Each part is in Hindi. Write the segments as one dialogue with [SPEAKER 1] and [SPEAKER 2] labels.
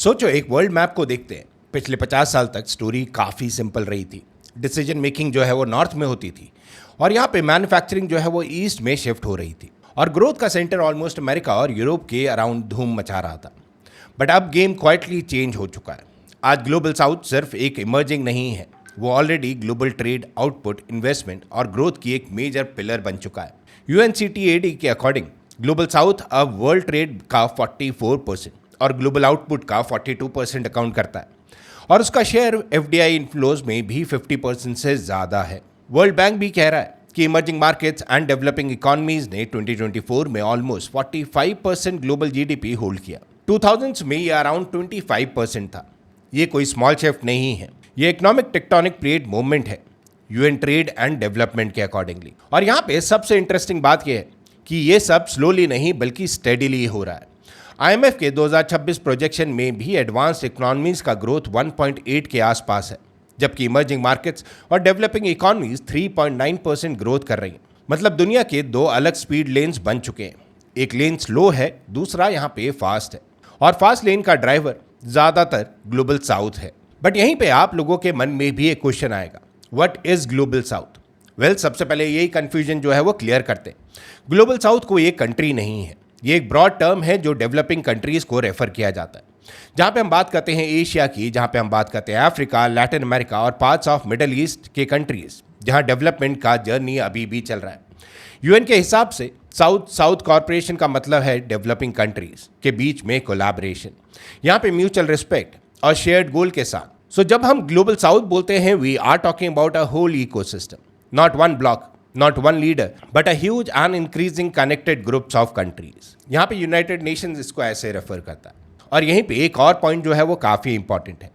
[SPEAKER 1] सोचो एक वर्ल्ड मैप को देखते हैं। पिछले 50 साल तक स्टोरी काफ़ी सिंपल रही थी। डिसीजन मेकिंग जो है वो नॉर्थ में होती थी और यहाँ पे मैन्युफैक्चरिंग जो है वो ईस्ट में शिफ्ट हो रही थी और ग्रोथ का सेंटर ऑलमोस्ट अमेरिका और यूरोप के अराउंड धूम मचा रहा था। बट अब गेम क्वाइटली चेंज हो चुका है। आज ग्लोबल साउथ सिर्फ एक इमर्जिंग नहीं है, वो already global trade, output, investment और ग्रोथ की एक मेजर पिलर बन चुका है। UNCTAD के अकॉर्डिंग ग्लोबल साउथ अब वर्ल्ड ट्रेड का 44% और ग्लोबल आउटपुट का 42% अकाउंट करता है और उसका शेयर FDI इनफ्लोज में भी 50% से ज़्यादा है। वर्ल्ड बैंक भी कह रहा है कि emerging markets and developing economies ने 2024 में ऑलमोस्ट 45% ग्लोबल GDP होल्ड किया। 2000s में ये अराउंड 25% था। ये कोई स्मॉल शिफ्ट नहीं है, ये इकोनॉमिक टेक्टोनिक प्लेट मूवमेंट है UN ट्रेड एंड डेवलपमेंट के अकॉर्डिंगली। और यहाँ पे सबसे इंटरेस्टिंग बात यह है कि ये सब स्लोली नहीं बल्कि स्टेडिली हो रहा है। IMF के 2026 प्रोजेक्शन में भी एडवांस्ड इकोनॉमीज का ग्रोथ 1.8 के आसपास है, जबकि इमर्जिंग मार्केट्स और डेवलपिंग इकोनॉमीज 3.9% ग्रोथ कर रही हैं। मतलब दुनिया के दो अलग स्पीड लेन्स बन चुके हैं। एक लेन स्लो है, दूसरा यहाँ पे फास्ट है और फास्ट लेन का ड्राइवर ज़्यादातर ग्लोबल साउथ है। बट यहीं पे आप लोगों के मन में भी एक क्वेश्चन आएगा, what is global south? Well, सबसे पहले यही कंफ्यूजन जो है वो क्लियर करते हैं। ग्लोबल साउथ कोई एक कंट्री नहीं है, ये एक ब्रॉड टर्म है जो डेवलपिंग कंट्रीज को रेफर किया जाता है। जहाँ पे हम बात करते हैं एशिया की, जहाँ पे हम बात करते हैं अफ्रीका, लैटिन अमेरिका और पार्ट्स ऑफ मिडल ईस्ट के कंट्रीज, जहाँ डेवलपमेंट का जर्नी अभी भी चल रहा है। UN के हिसाब से साउथ साउथ कॉर्पोरेशन का मतलब है डेवलपिंग कंट्रीज के बीच में कोलैबोरेशन, यहाँ पे म्यूचुअल रिस्पेक्ट और शेयर्ड गोल के साथ। सो जब हम ग्लोबल साउथ बोलते हैं, we are talking about a whole ecosystem, not one block, not one leader, but a huge and increasing connected groups of countries। यहाँ पे यूनाइटेड नेशंस इसको ऐसे रेफर करता है। और यहीं पे एक और पॉइंट जो है वो काफ़ी इंपॉर्टेंट है।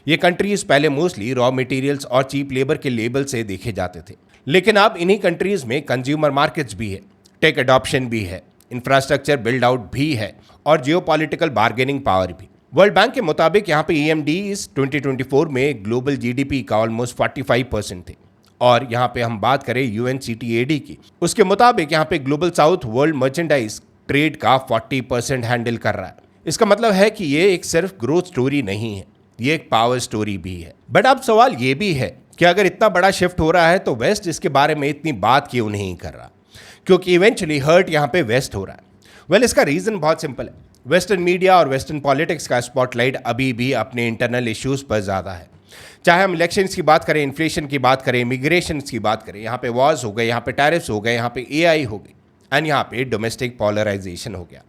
[SPEAKER 1] ये कंट्रीज पहले मोस्टली रॉ मटेरियल्स और चीप लेबर के लेबल से देखे जाते थे, लेकिन अब इन्हीं कंट्रीज में कंज्यूमर मार्केट्स भी है, टेक अडॉप्शन भी है, इंफ्रास्ट्रक्चर बिल्ड आउट भी है और जियोपॉलिटिकल बार्गेनिंग पावर भी। वर्ल्ड बैंक के मुताबिक यहाँ पे EMDs 2024 में ग्लोबल GDP का ऑलमोस्ट 45% थे और यहाँ पे हम बात करें UNCTAD की, उसके मुताबिक यहाँ पे global south world merchandise trade का 40% हैंडल कर रहा है। इसका मतलब है कि ये एक सिर्फ ग्रोथ स्टोरी नहीं है, ये एक पावर स्टोरी भी है। बट अब सवाल ये भी है कि अगर इतना बड़ा शिफ्ट हो रहा है तो वेस्ट इसके बारे में इतनी बात क्यों नहीं कर रहा? क्योंकि इवेंचुअली हर्ट यहाँ पे वेस्ट हो रहा है। वेल, इसका रीजन बहुत सिंपल है। वेस्टर्न मीडिया और वेस्टर्न पॉलिटिक्स का स्पॉटलाइट अभी भी अपने इंटरनल इश्यूज पर ज़्यादा है। चाहे हम इलेक्शंस की बात करें, इन्फ्लेशन की बात करें, इमिग्रेशन की बात करें, यहाँ पे वॉर्स हो गए, यहाँ पे टैरिफ्स हो गए, यहाँ पे AI हो गई एंड यहाँ पे डोमेस्टिक पोलराइजेशन हो गया।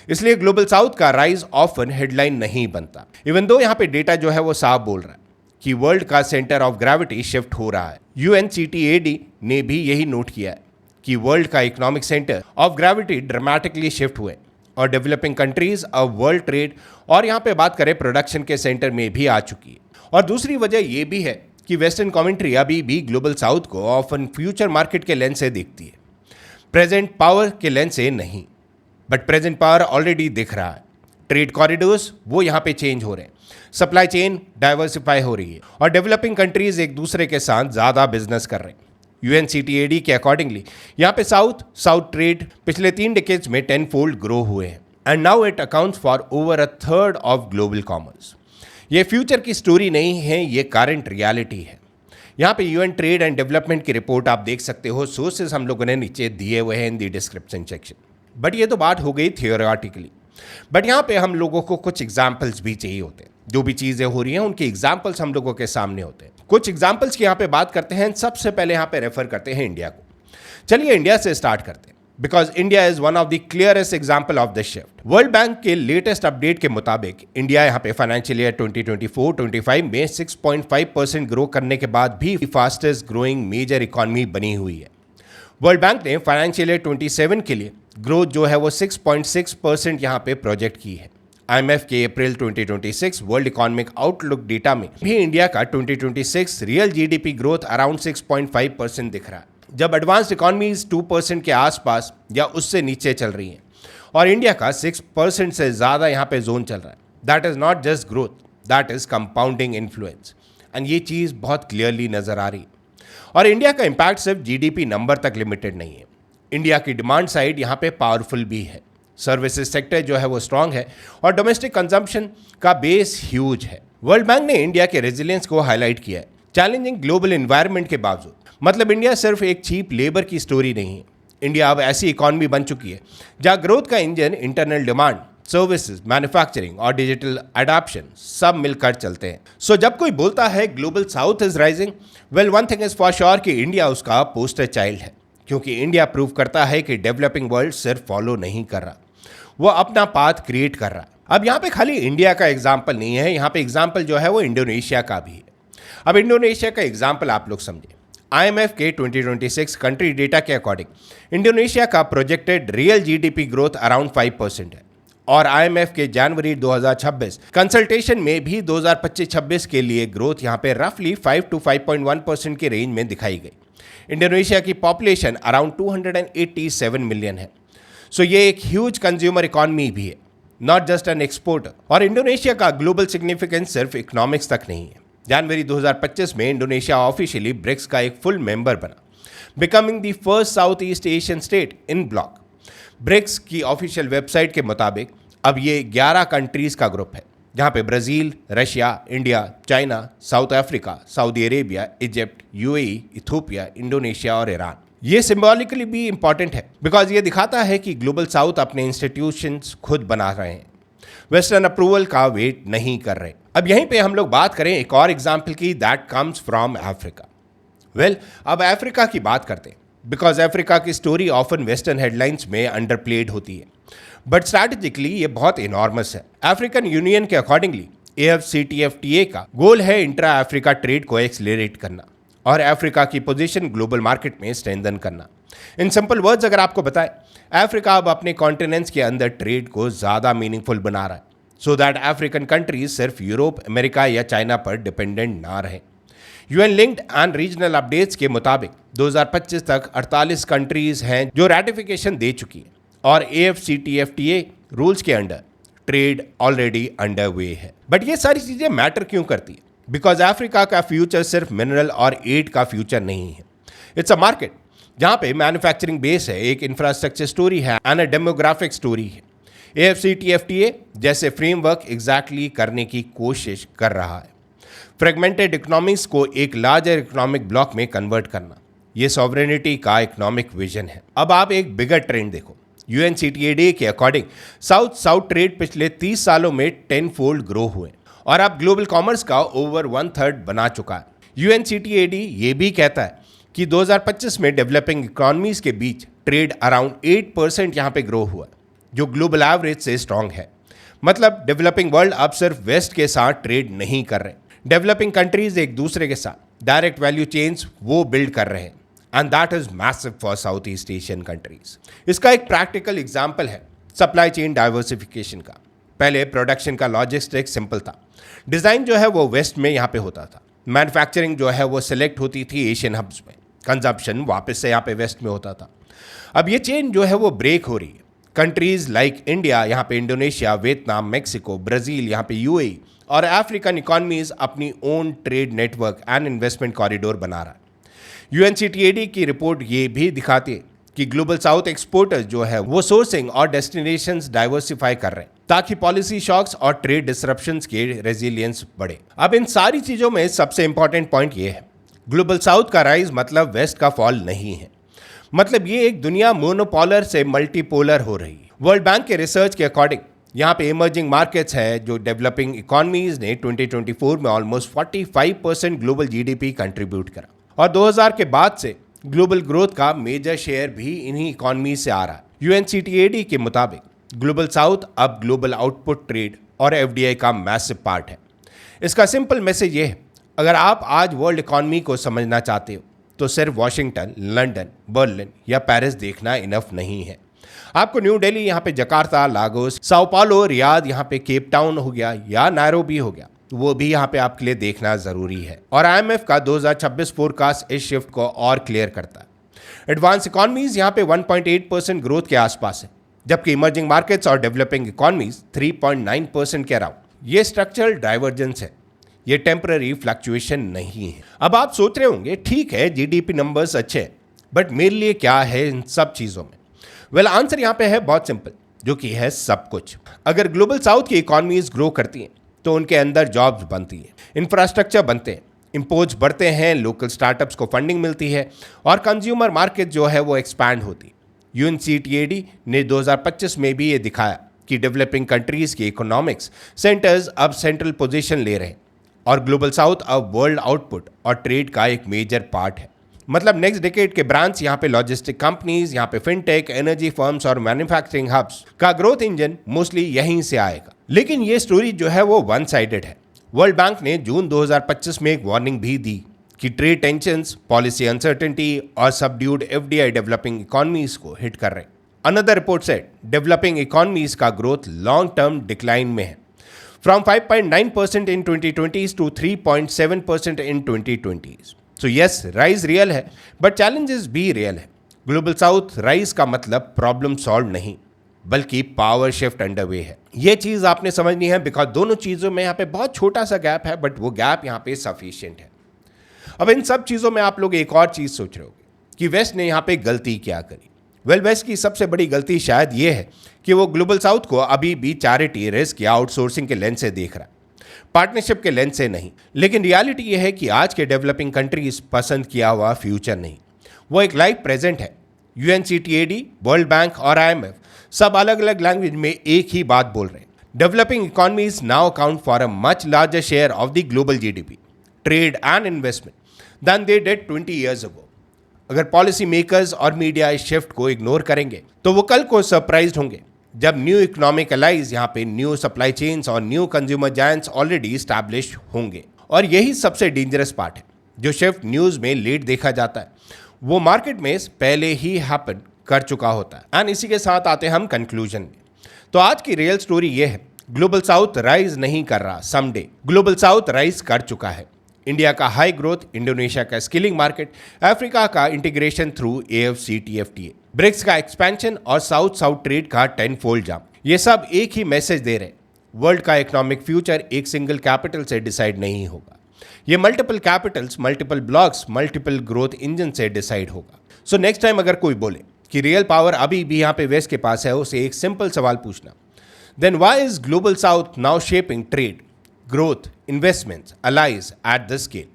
[SPEAKER 1] इसलिए ग्लोबल साउथ का राइज ऑफन हेडलाइन नहीं बनता, इवन दो यहाँ पे डेटा जो है वो साफ बोल रहा है कि वर्ल्ड का सेंटर ऑफ ग्रेविटी शिफ्ट हो रहा है। UNCTAD ने भी यही नोट किया है कि वर्ल्ड का economic centre of gravity dramatically shift हुए और डेवलपिंग कंट्रीज अब वर्ल्ड ट्रेड और यहाँ पे बात करें प्रोडक्शन के सेंटर में भी आ चुकी है। और दूसरी वजह यह भी है कि वेस्टर्न कमेंट्री अभी भी ग्लोबल साउथ को ऑफन फ्यूचर मार्केट के लेंस से देखती है, प्रेजेंट पावर के लेंस से नहीं। बट प्रेजेंट पावर ऑलरेडी दिख रहा है। ट्रेड कॉरिडोर्स वो यहाँ पे चेंज हो रहे हैं, सप्लाई चेन डाइवर्सिफाई हो रही है और डेवलपिंग कंट्रीज एक दूसरे के साथ ज़्यादा बिजनेस कर रहे हैं। UNCTAD के अकॉर्डिंगली यहाँ पे साउथ साउथ ट्रेड पिछले 3 डिकेड्स में 10 फोल्ड ग्रो हुए हैं and now it accounts for over 1/3 of global commerce. ये फ्यूचर की स्टोरी नहीं है, ये करंट रियलिटी है। यहाँ पे UN ट्रेड एंड डेवलपमेंट की रिपोर्ट आप देख सकते हो, सोर्सेज हम लोगों ने नीचे दिए हुए हैं इन दी डिस्क्रिप्शन सेक्शन। बट ये तो बात हो गई थियोरेटिकली, बट यहाँ पे हम लोगों को कुछ एग्जाम्पल्स भी चाहिए होते हैं। जो भी चीज़ें हो रही हैं उनके एग्जाम्पल्स हम लोगों के सामने होते हैं। कुछ एग्जाम्पल्स की यहाँ पे बात करते हैं। सबसे पहले यहाँ पे रेफर करते हैं इंडिया को। चलिए इंडिया से स्टार्ट करते हैं, because India is one of the clearest example of the shift. World bank के लेटेस्ट अपडेट के मुताबिक इंडिया यहाँ पे फाइनेंशियल ईयर 2024-25 में 6.5% ग्रो करने के बाद भी फास्टेस्ट ग्रोइंग मेजर इकॉनमी बनी हुई है। वर्ल्ड बैंक ने फाइनेंशियल ईयर 27 के लिए ग्रोथ जो है वो 6.6% यहाँ पे प्रोजेक्ट की है। IMF के अप्रैल 2026 वर्ल्ड इकोनॉमिक आउटलुक डेटा में भी इंडिया का 2026 रियल GDP ग्रोथ अराउंड 6.5% दिख रहा है, जब एडवांस्ड इकॉनमीज 2% के आसपास या उससे नीचे चल रही हैं और इंडिया का 6% से ज़्यादा यहाँ पे जोन चल रहा है। That is not just growth, that is compounding influence and ये चीज़ बहुत क्लियरली नज़र आ रही है। और इंडिया का इम्पैक्ट सिर्फ GDP नंबर तक लिमिटेड नहीं है। इंडिया की डिमांड साइड यहाँ पे पावरफुल भी है। सर्विसेज सेक्टर जो है वो स्ट्रांग है और डोमेस्टिक कंजम्पशन का बेस ह्यूज है। वर्ल्ड बैंक ने इंडिया के रेजिलियंस को हाईलाइट किया है चैलेंजिंग ग्लोबल एनवायरनमेंट के बावजूद। मतलब इंडिया सिर्फ एक चीप लेबर की स्टोरी नहीं है, इंडिया अब ऐसी इकॉनमी बन चुकी है जहां ग्रोथ का engine internal demand, services, manufacturing और डिजिटल अडॉप्शन सब मिलकर चलते हैं। सो जब कोई बोलता है global south is rising, well one thing is for sure कि इंडिया उसका पोस्टर चाइल्ड है, क्योंकि इंडिया प्रूव करता है कि डेवलपिंग वर्ल्ड सिर्फ फॉलो नहीं कर रहा, वो अपना पाथ क्रिएट कर रहा है। अब यहाँ पे खाली इंडिया का एग्जाम्पल नहीं है, यहाँ पे एग्जाम्पल जो है वो इंडोनेशिया का भी है। अब इंडोनेशिया का एग्जाम्पल आप लोग समझे। IMF के 2026 कंट्री डेटा के अकॉर्डिंग इंडोनेशिया का projected real GDP growth around 5% है और IMF के जनवरी 2026 कंसल्टेशन में भी 2025-26 के लिए ग्रोथ यहाँ पे रफली 5 to 5.1% के रेंज में दिखाई गई। इंडोनेशिया की पॉपुलेशन अराउंड 287 मिलियन है। सो ये एक ह्यूज कंज्यूमर इकॉनमी भी है, नॉट जस्ट एन एक्सपोर्टर। और इंडोनेशिया का ग्लोबल सिग्निफिकेंस सिर्फ इकोनॉमिक्स तक नहीं है। जनवरी 2025 में इंडोनेशिया ऑफिशियली ब्रिक्स का एक फुल मेंबर बना, becoming the first South East Asian state in bloc. BRICS की ऑफिशियल वेबसाइट के मुताबिक अब ये 11 कंट्रीज का ग्रुप है, जहाँ पे Brazil, Russia, India, China, south Africa, Saudi Arabia, Egypt, UAE, Ethiopia, Indonesia और ईरान। ये सिंबॉलिकली भी इंपॉर्टेंट है बिकॉज ये दिखाता है कि ग्लोबल साउथ अपने इंस्टीट्यूशंस खुद बना रहे हैं, वेस्टर्न अप्रूवल का वेट नहीं कर रहे। अब यहीं पे हम लोग बात करें एक और एग्जाम्पल की, that comes from Africa. Well अब अफ्रीका की बात करते हैं बिकॉज अफ्रीका की स्टोरी ऑफन वेस्टर्न हेडलाइंस में अंडरप्लेड होती है, बट स्ट्रैटेजिकली ये बहुत इनॉर्मस है। अफ्रीकन यूनियन के अकॉर्डिंगली AFCTFTA का गोल है इंट्रा अफ्रीका ट्रेड को एक्सलरेट करना और अफ्रीका की पोजीशन ग्लोबल मार्केट में स्ट्रेंथन करना। इन सिंपल वर्ड्स अगर आपको बताएं, अफ्रीका अब अपने कॉन्टिनेंट्स के अंदर ट्रेड को ज़्यादा मीनिंगफुल बना रहा है सो दैट अफ्रीकन कंट्रीज सिर्फ यूरोप, अमेरिका या चाइना पर डिपेंडेंट ना रहे। UN linked and regional updates के मुताबिक 2025 तक 48 कंट्रीज हैं जो रैटिफिकेशन दे चुकी हैं और AFCTFTA रूल्स के under trade already under way है। बट ये सारी चीज़ें मैटर क्यों करती है? बिकॉज अफ्रीका का फ्यूचर सिर्फ मिनरल और एड का फ्यूचर नहीं है, इट्स अ मार्केट जहाँ पे मैन्युफैक्चरिंग बेस है, एक इंफ्रास्ट्रक्चर स्टोरी है एंड अ डेमोग्राफिक स्टोरी है। AFCTFTA जैसे फ्रेमवर्क एग्जैक्टली करने की कोशिश कर रहा है, फ्रेगमेंटेड इकोनॉमिक्स को एक लार्जर इकोनॉमिक ब्लॉक में कन्वर्ट करना। ये सॉवरेनिटी का इकोनॉमिक विजन है। अब आप एक बिगर ट्रेंड देखो, UNCTAD के अकॉर्डिंग साउथ साउथ ट्रेड पिछले 30 सालों में 10 फोल्ड ग्रो हुए और अब ग्लोबल कॉमर्स का ओवर 1/3 बना चुका है। UNCTAD ये भी कहता है कि 2025 में डेवलपिंग इकोनॉमीज के बीच ट्रेड अराउंड 8% यहाँ पे ग्रो हुआ, जो ग्लोबल एवरेज से स्ट्रांग है। मतलब डेवलपिंग वर्ल्ड अब सिर्फ वेस्ट के साथ ट्रेड नहीं कर रहे, डेवलपिंग कंट्रीज एक दूसरे के साथ डायरेक्ट वैल्यू चेन्स वो बिल्ड कर रहे हैं and that is massive for south East Asian countries. इसका एक प्रैक्टिकल एग्जाम्पल है सप्लाई चेन डाइवर्सिफिकेशन का। पहले प्रोडक्शन का लॉजिस्टिक्स सिंपल था, डिज़ाइन जो है वो वेस्ट में यहाँ पे होता था, मैन्युफैक्चरिंग जो है वो सिलेक्ट होती थी एशियन हब्स में, कंजप्शन वापस से यहाँ पे वेस्ट में होता था। अब ये चेन जो है वो ब्रेक हो रही है। कंट्रीज लाइक इंडिया, यहाँ पे इंडोनेशिया, वियतनाम, मेक्सिको, ब्राज़ील, यहाँ पे UAE और अफ्रीकन इकॉनमीज अपनी own trade network and investment corridor बना रहा है। UNCTAD की रिपोर्ट ये भी दिखाती है कि ग्लोबल साउथ एक्सपोर्टर्स जो है वो सोर्सिंग और डेस्टिनेशंस डाइवर्सिफाई कर रहे हैं ताकि पॉलिसी शॉक्स और ट्रेड डिसरप्शंस के रेजिलियंस बढ़े। अब इन सारी चीज़ों में सबसे इंपॉर्टेंट पॉइंट ये है, ग्लोबल साउथ का राइज मतलब वेस्ट का फॉल नहीं है। मतलब ये एक दुनिया मोनोपोलर से मल्टीपोलर हो रही है। वर्ल्ड बैंक के रिसर्च के अकॉर्डिंग यहाँ पे इमर्जिंग मार्केट्स है जो डेवलपिंग इकॉनमीज ने 2024 में ऑलमोस्ट 45% ग्लोबल GDP कंट्रीब्यूट करा और 2000 के बाद से ग्लोबल ग्रोथ का मेजर शेयर भी इन्हीं इकॉनमीज से आ रहा है। UNCTAD के मुताबिक ग्लोबल साउथ अब ग्लोबल आउटपुट ट्रेड और FDI का मैसिव पार्ट है। इसका सिंपल मैसेज ये है, अगर आप आज वर्ल्ड इकॉनमी को समझना चाहते हो तो सिर्फ वॉशिंगटन, लंदन, बर्लिन या पेरिस देखना इनफ नहीं है। आपको न्यू दिल्ली, यहाँ पे जकार्ता, लागोस, साओ पालो, रियाद, यहाँ पे केप टाउन हो गया या नैरोबी हो गया, वो भी यहाँ पे आपके लिए देखना जरूरी है। और IMF का 2026 फोरकास्ट इस शिफ्ट को और क्लियर करता है। एडवांस इकॉनमीज यहाँ पे 1.8% ग्रोथ के आसपास है, जबकि इमर्जिंग मार्केट्स और डेवलपिंग इकॉनमीज 3.9% के अराउंड। ये स्ट्रक्चरल डाइवर्जेंस है, ये टेम्पररी फ्लक्चुएशन नहीं है। अब आप सोच रहे होंगे ठीक है GDP नंबर्स अच्छे हैं, बट मेरे लिए क्या है इन सब चीज़ों में? वेल आंसर यहाँ पे है बहुत सिंपल। जो कि है सब कुछ। अगर ग्लोबल साउथ की इकोनॉमीज ग्रो करती हैं तो उनके अंदर जॉब्स बनती हैं, इंफ्रास्ट्रक्चर बनते हैं, इंपोर्ट्स बढ़ते हैं, लोकल स्टार्टअप्स को फंडिंग मिलती है और कंज्यूमर मार्केट जो है वो एक्सपैंड होती है। यूएनसीटीएडी ने 2025 में भी ये दिखाया कि डेवलपिंग कंट्रीज की इकोनॉमिक्स सेंटर्स अब सेंट्रल पोजीशन ले रहे हैं और ग्लोबल साउथ अब वर्ल्ड आउटपुट और ट्रेड का एक मेजर पार्ट है। मतलब नेक्स्ट डिकेड के ब्रांड्स, यहाँ पे लॉजिस्टिक कंपनीज, यहाँ पे फिनटेक, एनर्जी फर्म्स और मैन्युफैक्चरिंग हब्स का ग्रोथ इंजन मोस्टली यहीं से आएगा। लेकिन ये स्टोरी जो है वो वन साइडेड है। वर्ल्ड बैंक ने जून 2025 में एक वार्निंग भी दी कि ट्रेड टेंशंस, पॉलिसी अनसर्टेनिटी और सबड्यूड एफडीआई डेवलपिंग इकोनॉमीज को हिट कर रहे हैं। Another report said developing economies का ग्रोथ लॉन्ग टर्म डिक्लाइन में है, from 5.9% in 2020s to 3.7% in 2020s। So yes, rise real है बट चैलेंजेस भी रियल है। ग्लोबल साउथ राइज का मतलब प्रॉब्लम सॉल्व नहीं बल्कि पावर शिफ्ट अंडरवे है। ये चीज आपने समझनी है बिकॉज दोनों चीजों में यहाँ पे बहुत छोटा सा गैप है बट वो गैप यहाँ पे सफिशिएंट है। अब इन सब चीजों में आप लोग एक और चीज सोच रहे होगे कि वेस्ट ने यहाँ पे गलती क्या करी। वेल, वेस्ट की सबसे बड़ी गलती शायद ये है कि वो ग्लोबल साउथ को अभी भी चैरिटी, रिस्क या आउटसोर्सिंग के लेंस से देख रहा है, पार्टनरशिप के लेंस से नहीं। लेकिन रियलिटी ये है कि आज के डेवलपिंग कंट्रीज पसंद किया हुआ फ्यूचर नहीं, वो एक लाइव प्रेजेंट है। यूएनसीटीएडी, वर्ल्ड बैंक और आईएमएफ सब अलग अलग लैंग्वेज में एक ही बात बोल रहे हैं। Developing economies now account for a much larger share of the global GDP, trade and investment than they did 20 years ago। अगर पॉलिसी मेकर्स और मीडिया इस शिफ्ट को इग्नोर करेंगे तो वो कल को सरप्राइज्ड होंगे जब न्यू इकोनॉमिक अलाइज, यहाँ पे न्यू सप्लाई चेन्स और new consumer giants already establish होंगे। और यही सबसे डेंजरस पार्ट है। जो शिफ्ट न्यूज में लेट देखा जाता है वो मार्केट में पहले ही हैपन कर चुका होता है। एंड इसी के साथ आते हैं हम कंक्लूजन में। तो आज की रियल स्टोरी ये है, ग्लोबल साउथ राइज नहीं कर रहा, समडे ग्लोबल साउथ राइज कर चुका है। इंडिया का हाई ग्रोथ, इंडोनेशिया का स्किलिंग मार्केट, अफ्रीका का इंटीग्रेशन थ्रू AFCTFTA, ब्रिक्स का एक्सपेंशन और साउथ साउथ ट्रेड का 10-fold जंप, ये सब एक ही मैसेज दे रहे हैं। वर्ल्ड का इकोनॉमिक फ्यूचर एक सिंगल कैपिटल से डिसाइड नहीं होगा, ये multiple Capitals, multiple blocks, multiple growth engine से डिसाइड होगा। सो नेक्स्ट टाइम अगर कोई बोले कि रियल पावर अभी भी यहाँ पे वेस्ट के पास है, उसे एक सिंपल सवाल पूछना, then why is global south now shaping trade, growth, investments, allies at this scale?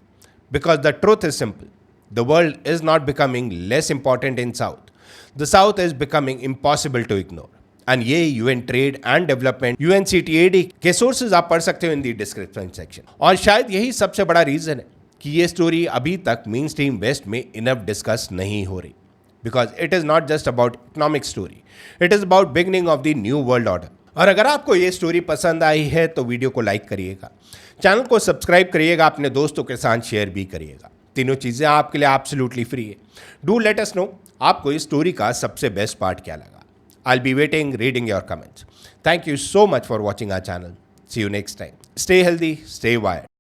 [SPEAKER 1] Because the truth is simple. The world is not becoming less important in South. The South is becoming impossible to ignore. And ये UN Trade and Development, UNCTAD के sources आप पढ़ सकते हो in the description section. और शायद यही सबसे बड़ा रीजन है कि ये स्टोरी अभी तक मेन स्ट्रीम वेस्ट में इनफ डिस्कस नहीं हो रही। Because it is not just about economic story. It is about beginning of the new world order. और अगर आपको ये स्टोरी पसंद आई है तो वीडियो को लाइक करिएगा, चैनल को सब्सक्राइब करिएगा, अपने दोस्तों के साथ शेयर भी करिएगा। तीनों चीज़ें आपके लिए एब्सोल्युटली फ्री है। डू लेट अस नो आपको इस स्टोरी का सबसे बेस्ट पार्ट क्या लगा। I will be waiting, reading your comments. Thank you so much for watching our channel. See you next time. Stay healthy, stay wired.